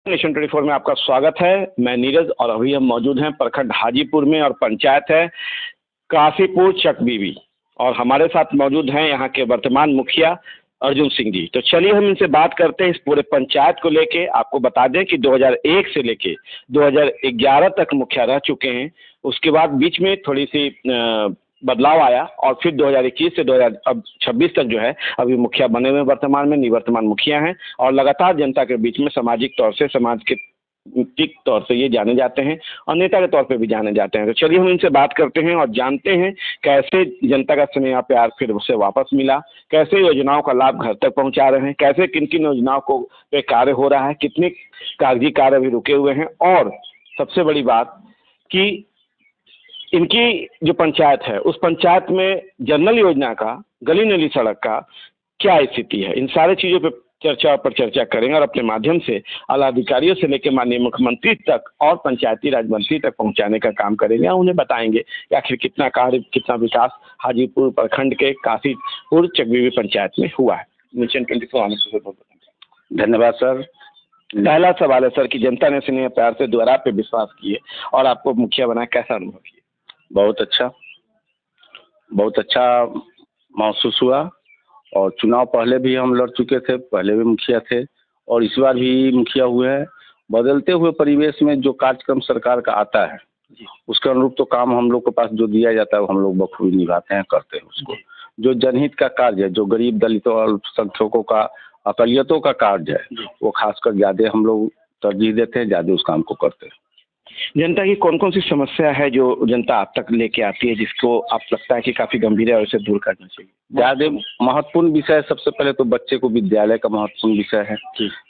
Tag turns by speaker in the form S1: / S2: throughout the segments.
S1: Nation 24 में आपका स्वागत है। मैं नीरज और अभी हम मौजूद हैं प्रखंड हाजीपुर में और पंचायत है काशीपुर चकबीबी और हमारे साथ मौजूद हैं यहाँ के वर्तमान मुखिया अर्जुन सिंह जी। तो चलिए हम इनसे बात करते हैं इस पूरे पंचायत को लेके। आपको बता दें कि 2001 से लेके 2011 तक मुखिया रह चुके हैं। उसके बाद बीच में थोड़ी सी बदलाव आया और फिर 2021 से 2026 तक जो है अभी मुखिया बने हुए वर्तमान में निवर्तमान मुखिया हैं और लगातार जनता के बीच में सामाजिक तौर से समाज के तौर से ये जाने जाते हैं और नेता के तौर पे भी जाने जाते हैं। तो चलिए हम इनसे बात करते हैं और जानते हैं कैसे जनता का स्नेह प्यार फिर उससे वापस मिला, कैसे योजनाओं का लाभ घर तक पहुंचा रहे हैं, कैसे किन किन योजनाओं को पे कार्य हो रहा है, कितने कागजी कार्य अभी रुके हुए हैं और सबसे बड़ी बात कि इनकी जो पंचायत है उस पंचायत में जनरल योजना का, गली नली सड़क का क्या स्थिति है। इन सारी चीज़ों पर चर्चा करेंगे और अपने माध्यम से आला अधिकारियों से लेकर माननीय मुख्यमंत्री तक और पंचायती राज मंत्री तक पहुंचाने का काम करेंगे और उन्हें बताएंगे कि आखिर कितना कार्य, कितना विकास हाजीपुर प्रखंड के काशीपुर चकबीबी पंचायत में हुआ है। नेशन 24
S2: धन्यवाद सर।
S1: पहला सवाल है सर कि जनता ने स्नेह प्यार से दोबारा पे विश्वास किए और आपको मुखिया बनाया, कैसा अनुभव किया?
S2: बहुत अच्छा महसूस हुआ और चुनाव पहले भी हम लड़ चुके थे, पहले भी मुखिया थे और इस बार भी मुखिया हुए हैं। बदलते हुए परिवेश में जो कार्यक्रम सरकार का आता है उसके अनुरूप तो काम हम लोग के पास जो दिया जाता है वो हम लोग बखूबी निभाते हैं, करते हैं उसको। जो जनहित का कार्य है, जो गरीब दलितों और अल्पसंख्यकों का, अकलियतों का कार्य है, वो खासकर ज़्यादा हम लोग तरजीह देते हैं, ज़्यादा उस काम को करते हैं।
S1: जनता की कौन कौन सी समस्या है जो जनता आप तक लेके आती है जिसको आप लगता है कि काफी गंभीर है और उसे दूर करना चाहिए?
S2: ज़्यादा महत्वपूर्ण विषय सबसे पहले तो बच्चे को विद्यालय का महत्वपूर्ण विषय है।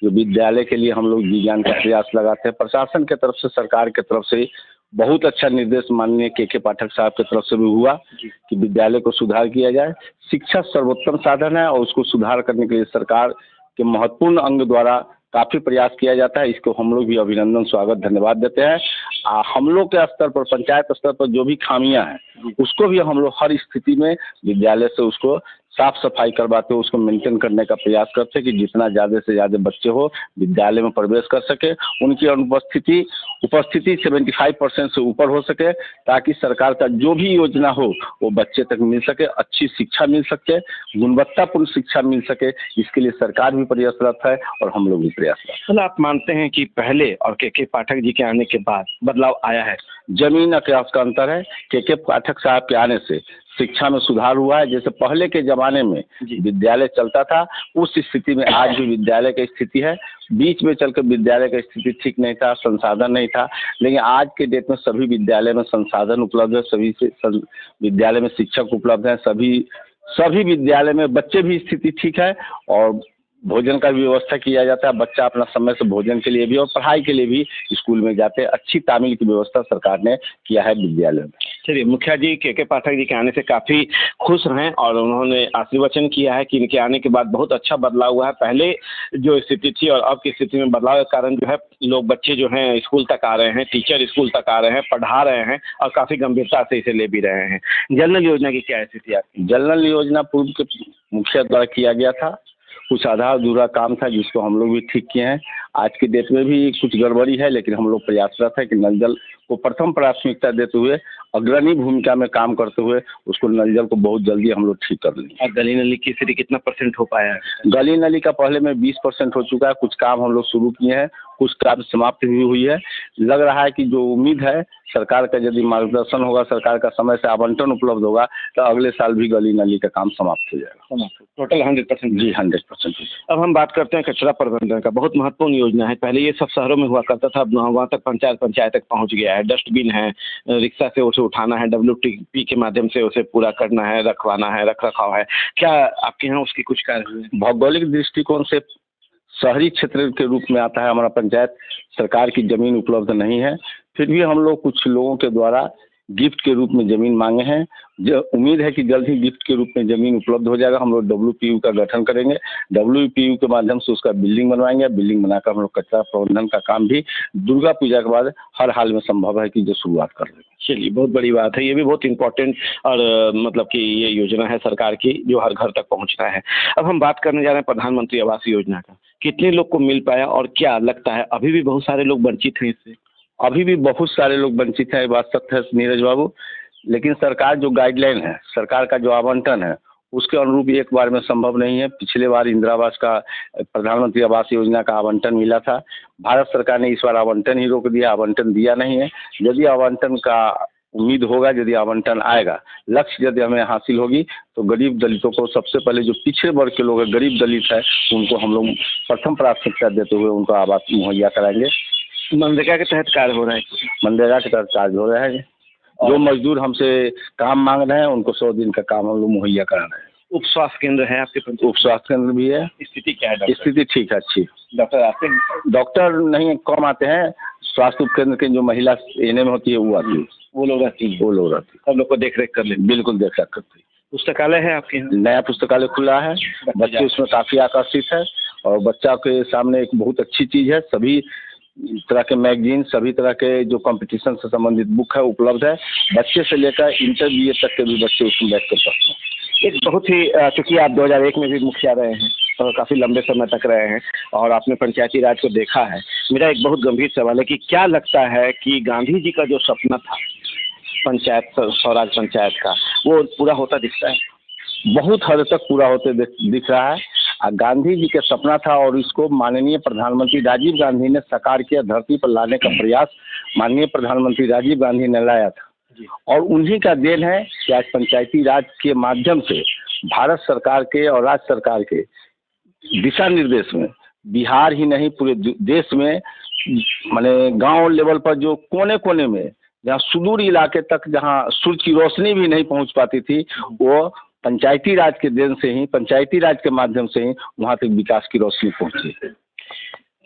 S2: जो विद्यालय के लिए हम लोग विज्ञान का प्रयास लगाते हैं। प्रशासन के तरफ से, सरकार के तरफ से बहुत अच्छा निर्देश माननीय के पाठक साहब की तरफ से भी हुआ कि विद्यालय को सुधार किया जाए। शिक्षा सर्वोत्तम साधन है और उसको सुधार करने के लिए सरकार के महत्वपूर्ण अंग द्वारा काफ़ी प्रयास किया जाता है। इसको हम लोग भी अभिनंदन, स्वागत, धन्यवाद देते हैं। हम लोग के स्तर पर, पंचायत स्तर पर जो भी खामियां हैं उसको भी हम लोग हर स्थिति में विद्यालय से उसको साफ सफाई करवाते हुए उसको मेंटेन करने का प्रयास करते हैं कि जितना ज़्यादा से ज़्यादा बच्चे हो विद्यालय में प्रवेश कर सके, उनकी उपस्थिति 75% से ऊपर हो सके ताकि सरकार का जो भी योजना हो वो बच्चे तक मिल सके, अच्छी शिक्षा मिल सके, गुणवत्तापूर्ण शिक्षा मिल सके। इसके लिए सरकार भी प्रयासरत है और हम लोग भी प्रयासरत।
S1: मतलब आप मानते हैं कि पहले और के पाठक जी के आने के बाद बदलाव आया है?
S2: जमीन आकाश का अंतर है। के पाठक साहब के आने से शिक्षा में सुधार हुआ है। जैसे पहले के ज़माने में विद्यालय चलता था उस स्थिति में आज भी विद्यालय की स्थिति है। बीच में चलकर विद्यालय की स्थिति ठीक नहीं था, संसाधन नहीं था, लेकिन आज के डेट में सभी विद्यालय में संसाधन उपलब्ध है, सभी विद्यालय में शिक्षक उपलब्ध हैं, सभी विद्यालय में बच्चे भी स्थिति ठीक है और भोजन का भी व्यवस्था किया जाता है। बच्चा अपना समय से भोजन के लिए भी और पढ़ाई के लिए भी स्कूल में जाते हैं। अच्छी तामील की व्यवस्था सरकार ने किया है विद्यालय में।
S1: चलिए, मुखिया जी के पाठक जी के आने से काफ़ी खुश हैं और उन्होंने आशीर्वचन किया है कि इनके आने के बाद बहुत अच्छा बदलाव हुआ है। पहले जो स्थिति थी और अब की स्थिति में बदलाव के कारण जो है लोग, बच्चे जो हैं स्कूल तक आ रहे हैं, टीचर स्कूल तक आ रहे हैं, पढ़ा रहे हैं और काफ़ी गंभीरता से इसे ले भी रहे हैं। जनरल योजना की क्या स्थिति है आपकी?
S2: जनरल योजना पूर्व के मुखिया द्वारा किया गया था, कुछ आधा अधूरा काम था जिसको हम लोग भी ठीक किए हैं। आज की डेट में भी कुछ गड़बड़ी है लेकिन हम लोग प्रयासरत है कि नल जल को प्रथम प्राथमिकता देते हुए, अग्रणी भूमिका में काम करते हुए उसको नल जल को बहुत जल्दी हम लोग ठीक कर लेंगे।
S1: और गली नली की स्थिति कितना % हो पाया है?
S2: गली नली का पहले में 20% हो चुका है। कुछ काम हम लोग शुरू किए हैं, कुछ काम समाप्त भी हुई है। लग रहा है कि जो उम्मीद है सरकार का यदि मार्गदर्शन होगा, सरकार का समय से आवंटन उपलब्ध होगा तो अगले साल भी गली नली का काम समाप्त हो जाएगा।
S1: टोटल 100%?
S2: जी 100%।
S1: अब हम बात करते हैं कचरा प्रबंधन का। बहुत महत्वपूर्ण योजना है। पहले ये सब शहरों में हुआ करता था, अब वहाँ तक पंचायत तक पहुँच गया है। डस्टबिन है, रिक्शा से उसे उठाना है, WTP के माध्यम से उसे पूरा करना है, रखवाना है, रख रखाव है। क्या आपके यहाँ उसकी कुछ कार्य हुए?
S2: भौगोलिक दृष्टिकोण से शहरी क्षेत्र के रूप में आता है हमारा पंचायत। सरकार की ज़मीन उपलब्ध नहीं है, फिर भी हम लोग कुछ लोगों के द्वारा गिफ्ट के रूप में ज़मीन मांगे हैं। जो उम्मीद है कि जल्द ही गिफ्ट के रूप में ज़मीन उपलब्ध हो जाएगा। हम लोग WPU का गठन करेंगे, WPU के माध्यम से उसका बिल्डिंग बनवाएंगे। बिल्डिंग बनाकर हम लोग कचरा प्रबंधन का काम भी दुर्गा पूजा के बाद हर हाल में संभव है कि जो शुरुआत कर देंगे।
S1: चलिए, बहुत बड़ी बात है। ये भी बहुत इम्पोर्टेंट और मतलब कि ये योजना है सरकार की जो हर घर तक पहुंचना है। अब हम बात करने जा रहे हैं प्रधानमंत्री आवास योजना का। कितने लोग को मिल पाया और क्या लगता है अभी भी बहुत सारे लोग वंचित हैं इससे?
S2: अभी भी बहुत सारे लोग वंचित हैं, ये बात सत्य है नीरज बाबू। लेकिन सरकार जो गाइडलाइन है, सरकार का जो आवंटन है, उसके अनुरूप एक बार में संभव नहीं है। पिछले बार इंदिरा आवास का, प्रधानमंत्री आवास योजना का आवंटन मिला था। भारत सरकार ने इस बार आवंटन ही रोक दिया, आवंटन दिया नहीं है। यदि आवंटन का उम्मीद होगा, यदि आवंटन आएगा, लक्ष्य यदि हमें हासिल होगी, तो गरीब दलितों को सबसे पहले, जो पिछड़े वर्ग के लोग हैं, गरीब दलित है, उनको हम लोग प्रथम प्राथमिकता देते हुए उनको आवास मुहैया कराएंगे।
S1: मनरेगा के तहत कार्य हो रहा है?
S2: मनरेगा के तहत कार्य हो रहा है। जो मजदूर हमसे काम मांग रहे हैं, उनको 100 दिन का काम हम लोग मुहैया करा रहे हैं।
S1: उप स्वास्थ्य केंद्र है आपके पास?
S2: उप स्वास्थ्य केंद्र भी है।
S1: स्थिति क्या है डॉक्टर?
S2: स्थिति ठीक है, अच्छी।
S1: डॉक्टर आते हैं?
S2: डॉक्टर नहीं, कम आते हैं। स्वास्थ्य उप केंद्र के जो महिला एएनएम होती है, वो आती है।
S1: वो लोग रहती हैं?
S2: वो लोग रहती है।
S1: सब लोग को देख रेख कर लेते?
S2: बिल्कुल देख रेख करती है।
S1: पुस्तकालय है आपके यहाँ?
S2: नया पुस्तकालय खुला है, बच्चे उसमें काफ़ी आकर्षित है। और बच्चा के सामने एक बहुत अच्छी चीज़ है, सभी तरह के मैगजीन, सभी तरह के जो कंपटीशन से संबंधित बुक है उपलब्ध है। बच्चे से लेकर इंटर BA तक के भी बच्चे उसमें बैठ कर पढ़ते हैं।
S1: एक बहुत ही चूँकि आप 2001 में भी मुखिया रहे हैं और काफ़ी लंबे समय तक रहे हैं और आपने पंचायती राज को देखा है, मेरा एक बहुत गंभीर सवाल है कि क्या लगता है कि गांधी जी का जो सपना था पंचायत, स्वराज पंचायत का, वो पूरा होता दिखता है?
S2: बहुत हद तक पूरा होते दिख रहा है। गांधी जी का सपना था और इसको माननीय प्रधानमंत्री राजीव गांधी ने साकार किया, धरती पर लाने का प्रयास माननीय प्रधानमंत्री राजीव गांधी ने लाया था। और उन्हीं का देन है कि आज पंचायती राज के माध्यम से भारत सरकार के और राज्य सरकार के दिशा निर्देश में बिहार ही नहीं, पूरे देश में, माने गांव लेवल पर जो कोने कोने में, जहाँ सुदूर इलाके तक, जहाँ सूरज की रोशनी भी नहीं पहुंच पाती थी, वो पंचायती राज के देन से ही, पंचायती राज के माध्यम से ही वहाँ तक विकास की रोशनी पहुंची।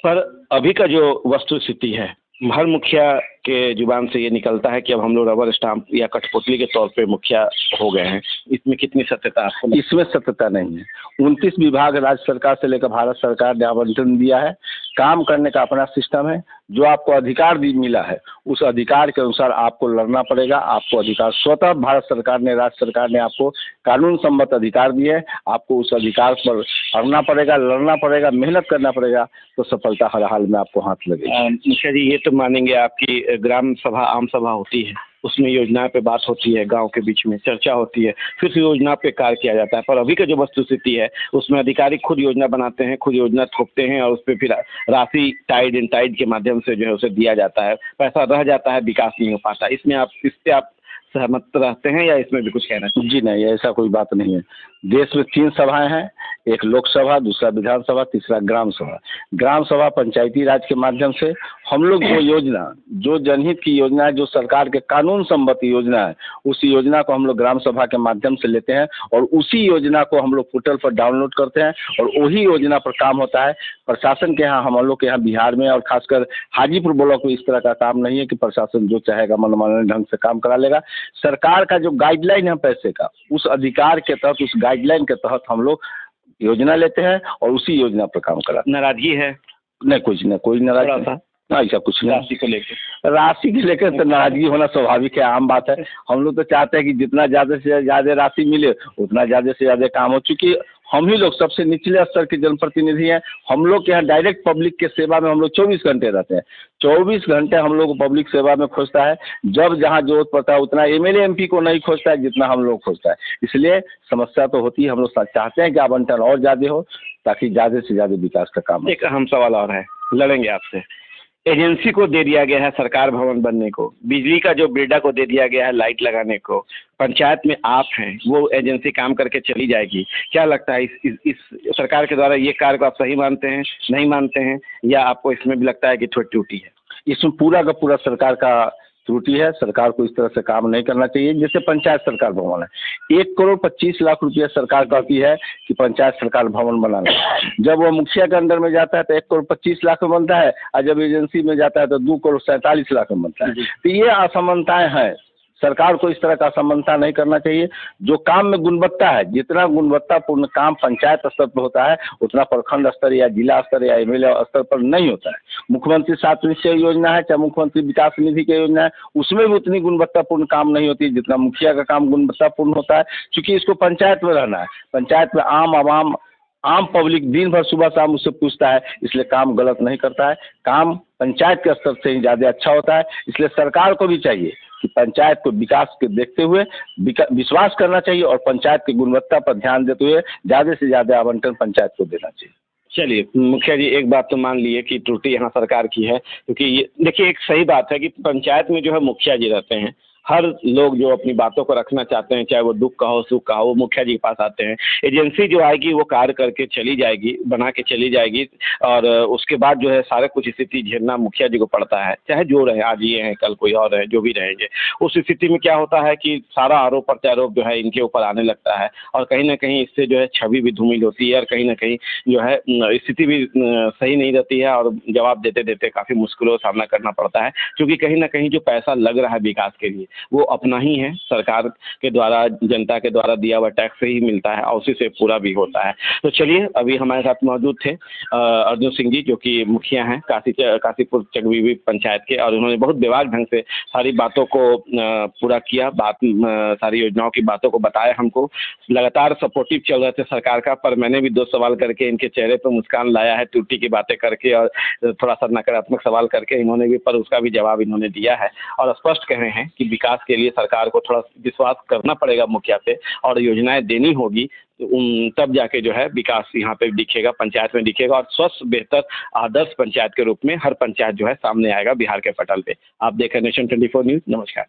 S1: पर अभी का जो वस्तु स्थिति है, हर मुखिया के जुबान से ये निकलता है कि अब हम लोग रबर स्टाम्प या कठपुतली के तौर पे मुखिया हो गए हैं। इसमें कितनी सत्यता आपको?
S2: इसमें सत्यता नहीं है। 29 विभाग राज्य सरकार से लेकर भारत सरकार ने आवंटन दिया है। काम करने का अपना सिस्टम है। जो आपको अधिकार मिला है, उस अधिकार के अनुसार आपको लड़ना पड़ेगा। आपको अधिकार स्वतः भारत सरकार ने, राज्य सरकार ने आपको कानून सम्मत अधिकार दिए है। आपको उस अधिकार पर अड़ना पड़ेगा, लड़ना पड़ेगा, मेहनत करना पड़ेगा, तो सफलता हर हाल में आपको हाथ लगेगी।
S1: मुखिया जी, ये तो मानेंगे आपकी ग्राम सभा, आम सभा होती है, उसमें योजना पे बात होती है, गांव के बीच में चर्चा होती है, फिर से योजना पे कार्य किया जाता है। पर अभी का जो वस्तु स्थिति है, उसमें अधिकारी खुद योजना बनाते हैं, खुद योजना थोपते हैं और उस पर फिर राशि टाइड इन टाइड के माध्यम से जो है उसे दिया जाता है, पैसा रह जाता है, विकास नहीं हो पाता। इसमें आप, इससे आप सहमत रहते हैं या इसमें भी कुछ कहना चाहिए?
S2: जी नहीं, ऐसा कोई बात नहीं है। देश में 3 सभाएं हैं, एक लोकसभा, दूसरा विधानसभा, तीसरा ग्राम सभा। ग्राम सभा पंचायती राज के माध्यम से हम लोग वो योजना, जो जनहित की योजना है, जो सरकार के कानून सम्मत योजना है, उस योजना को हम लोग ग्राम सभा के माध्यम से लेते हैं और उसी योजना को हम लोग पोर्टल पर डाउनलोड करते हैं और वही योजना पर काम होता है। प्रशासन के यहाँ, हम लोग के यहाँ बिहार में और खासकर हाजीपुर ब्लॉक में इस तरह का काम नहीं है कि प्रशासन जो चाहेगा मनमाने ढंग से काम करा लेगा। सरकार का जो गाइडलाइन है पैसे का, उस अधिकार के तहत, उस गाइडलाइन के तहत हम लोग योजना लेते हैं और उसी योजना पर काम कराते हैं।
S1: नाराजगी है?
S2: नहीं, कुछ नहीं, कोई नाराजगी नहीं, ऐसा कुछ नहीं।
S1: राशि को लेकर?
S2: राशि को लेकर तो नाराजगी होना स्वाभाविक है, आम बात है। हम लोग तो चाहते हैं कि जितना ज़्यादा से ज़्यादा राशि मिले, उतना ज़्यादा से ज़्यादा काम हो। चूँकि हम ही लोग सबसे निचले स्तर के जनप्रतिनिधि हैं। हम लोग के यहाँ डायरेक्ट पब्लिक के सेवा में हम लोग 24 घंटे रहते हैं। 24 घंटे हम लोग पब्लिक सेवा में खोजता है। जब जहाँ जरूरत पड़ता है उतना MLA MP को नहीं खोजता है जितना हम लोग खोजता है। इसलिए समस्या तो होती है। हम लोग चाहते हैं कि आवंटन और ज़्यादा हो ताकि ज़्यादा से ज़्यादा विकास का काम हो।
S1: एक अहम सवाल और है, लड़ेंगे आपसे। एजेंसी को दे दिया गया है सरकार भवन बनने को, बिजली का जो बिरडा को दे दिया गया है लाइट लगाने को, पंचायत में आप हैं, वो एजेंसी काम करके चली जाएगी। क्या लगता है इस सरकार के द्वारा ये कार्य को आप सही मानते हैं, नहीं मानते हैं, या आपको इसमें भी लगता है कि थोड़ी त्रुटि है?
S2: इसमें पूरा का पूरा सरकार का त्रुटि है। सरकार को इस तरह से काम नहीं करना चाहिए। जैसे पंचायत सरकार भवन है, 1,25,00,000 रुपया सरकार कहती है कि पंचायत सरकार भवन बनाना है। जब वो मुखिया के अंदर में जाता है तो 1,25,00,000 में बनता है और जब एजेंसी में जाता है तो 2,47,00,000 में बनता है। तो ये असमानताएं हैं। सरकार को इस तरह का असमानता नहीं करना चाहिए। जो काम में गुणवत्ता है, जितना गुणवत्तापूर्ण काम पंचायत स्तर पर होता है उतना प्रखंड स्तर या जिला स्तर या MLA स्तर पर नहीं होता है। मुख्यमंत्री 7 निश्चय योजना है, चाहे मुख्यमंत्री विकास निधि की योजना है, उसमें भी उतनी गुणवत्तापूर्ण काम नहीं होती जितना मुखिया का काम गुणवत्तापूर्ण होता है। क्योंकि इसको पंचायत में रहना है, पंचायत में आम आवाम आम पब्लिक दिन भर सुबह शाम उससे पूछता है, इसलिए काम गलत नहीं करता है। काम पंचायत के स्तर से ही ज़्यादा अच्छा होता है। इसलिए सरकार को भी चाहिए कि पंचायत को विकास के देखते हुए विश्वास करना चाहिए और पंचायत की गुणवत्ता पर ध्यान देते हुए ज़्यादा से ज़्यादा आवंटन पंचायत को देना चाहिए।
S1: चलिए मुखिया जी, एक बात तो मान लिए कि त्रुटि यहाँ सरकार की है, क्योंकि ये देखिए एक सही बात है कि पंचायत में जो है मुखिया जी रहते हैं। हर लोग जो अपनी बातों को रखना चाहते हैं, चाहे वो दुख का हो सुख का हो, वो मुखिया जी के पास आते हैं। एजेंसी जो आएगी वो कार्य करके चली जाएगी, बना के चली जाएगी, और उसके बाद जो है सारा कुछ स्थिति झेलना मुखिया जी को पड़ता है, चाहे जो रहे, आज ये हैं कल कोई और रहे, जो भी रहेंगे। उस स्थिति में क्या होता है कि सारा आरोप प्रत्यारोप जो है इनके ऊपर आने लगता है, और कहीं ना कहीं इससे जो है छवि भी धूमिल होती है, और कहीं ना कहीं जो है स्थिति भी सही नहीं रहती है, और जवाब देते देते काफ़ी मुश्किलों का सामना करना पड़ता है, क्योंकि कहीं ना कहीं जो पैसा लग रहा है विकास के लिए वो अपना ही है, सरकार के द्वारा, जनता के द्वारा दिया हुआ टैक्स से ही मिलता है, और उसी से पूरा भी होता है। तो चलिए, अभी हमारे साथ मौजूद थे अर्जुन सिंह जी, जो कि मुखिया हैं काशीपुर चकबीबी पंचायत के, और उन्होंने बहुत बेबाक ढंग से सारी बातों को पूरा किया, सारी योजनाओं की बातों को बताया हमको। लगातार सपोर्टिव चल रहे थे सरकार का, पर मैंने भी 2 सवाल करके इनके चेहरे पर मुस्कान लाया है, त्रुटि की बातें करके और थोड़ा सा नकारात्मक सवाल करके इन्होंने भी, पर उसका भी जवाब इन्होंने दिया है, और स्पष्ट कह रहे हैं कि विकास के लिए सरकार को थोड़ा विश्वास करना पड़ेगा मुखिया पे, और योजनाएं देनी होगी, तब जाके जो है विकास यहाँ पे दिखेगा, पंचायत में दिखेगा, और स्वस्थ बेहतर आदर्श पंचायत के रूप में हर पंचायत जो है सामने आएगा बिहार के पटल पे। आप देख रहे हैं नेशन 24 न्यूज़। नमस्कार।